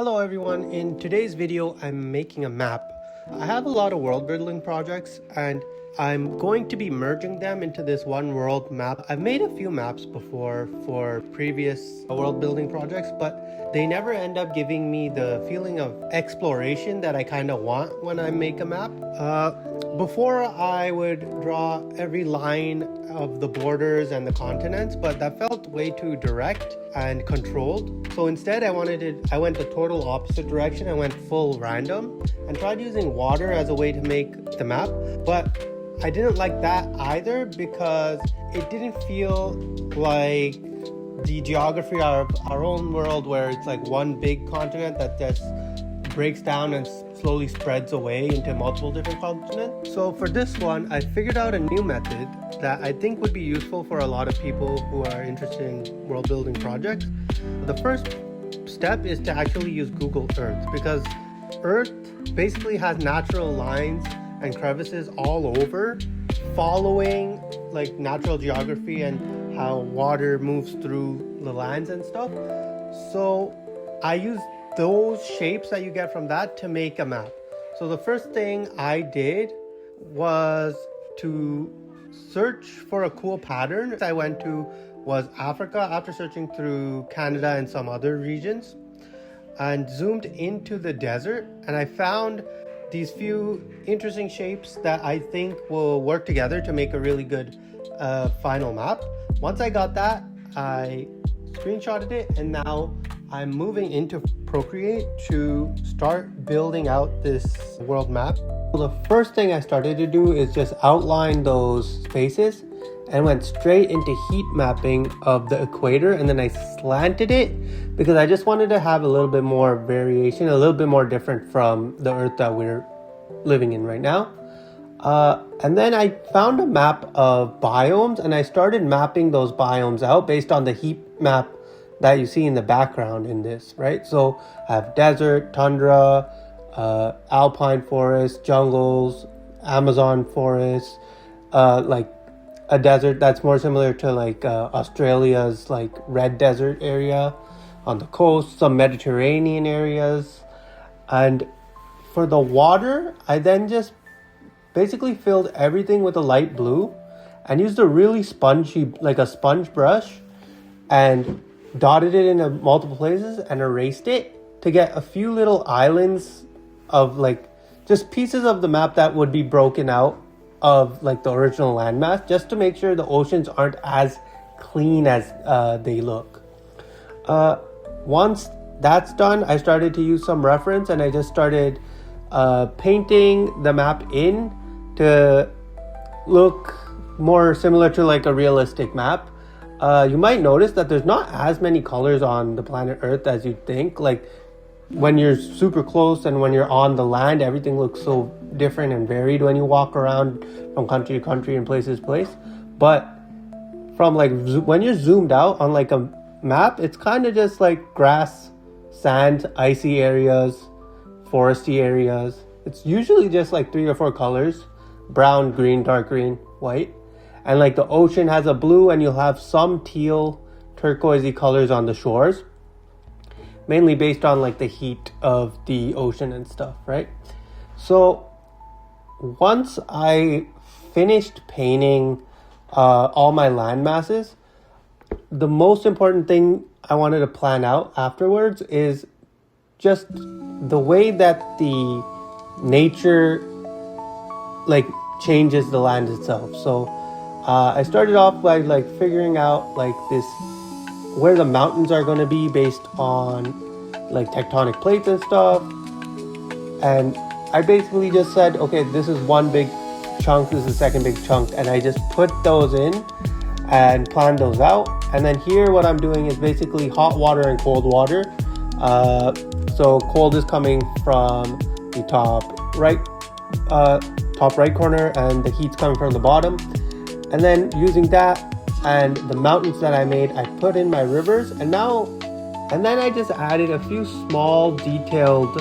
Hello everyone, in today's video I'm making a map. I have a lot of world building projects and I'm going to be merging them into this one world map. I've made a few maps before for previous world building projects, but they never end up giving me the feeling of exploration that I kind of want when I make a map. Before I would draw every line of the borders and the continents, but that felt way too direct and controlled. So instead I went the total opposite direction. I went full random and tried using water as a way to make the map, but I didn't like that either because it didn't feel like the geography of our own world, where it's like one big continent that just breaks down and slowly spreads away into multiple different continents. So for this one, I figured out a new method that I think would be useful for a lot of people who are interested in world building projects. The first step is to actually use Google Earth, because Earth basically has natural lines and crevices all over, following like natural geography and how water moves through the lands and stuff. So I use those shapes that you get from that to make a map. So the first thing I did was to search for a cool pattern. I went to was Africa after searching through Canada and some other regions, and zoomed into the desert, and I found these few interesting shapes that I think will work together to make a really good final map. Once I got that, I screenshotted it, and now I'm moving into Procreate to start building out this world map. So the first thing I started to do is just outline those spaces and went straight into heat mapping of the equator, and then I slanted it because I just wanted to have a little bit more variation, a little bit more different from the Earth that we're living in right now. And then I found a map of biomes, and I started mapping those biomes out based on the heat map that you see in the background in this, right? So I have desert, tundra, alpine forest, jungles, Amazon forest, like a desert that's more similar to like Australia's like red desert area on the coast, some Mediterranean areas. And for the water, I then just basically filled everything with a light blue and used a really spongy, like a sponge brush, and dotted it into multiple places and erased it to get a few little islands of like just pieces of the map that would be broken out of like the original landmass, just to make sure the oceans aren't as clean as they look. Once that's done, I started to use some reference, and I just started painting the map in to look more similar to like a realistic map. You might notice that there's not as many colors on the planet Earth as you'd think. Like when you're super close and when you're on the land, everything looks so different and varied when you walk around from country to country and place to place. But from like when you're zoomed out on like a map, it's kind of just like grass, sand, icy areas, foresty areas. It's usually just like 3 or 4 colors: brown, green, dark green, white. And like the ocean has a blue, and you'll have some teal, turquoisey colors on the shores, mainly based on like the heat of the ocean and stuff, right? So once I finished painting all my land masses, the most important thing I wanted to plan out afterwards is just the way that the nature like changes the land itself. So I started off by like figuring out like this, where the mountains are going to be based on like tectonic plates and stuff. And I basically just said, okay, this is one big chunk, this is the second big chunk, and I just put those in and planned those out. And then here what I'm doing is basically hot water and cold water. So cold is coming from the top right corner, and the heat's coming from the bottom. And then using that and the mountains that I made, I put in my rivers, and then I just added a few small detailed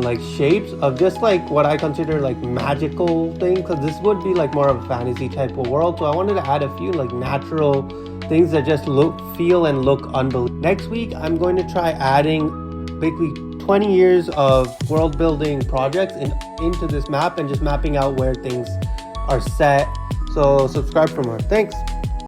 like shapes of just like what I consider like magical things, because this would be like more of a fantasy type of world. So I wanted to add a few like natural things that just feel and look unbelievable. Next week, I'm going to try adding basically 20 years of world building projects into this map and just mapping out where things are set. So subscribe for more. Thanks.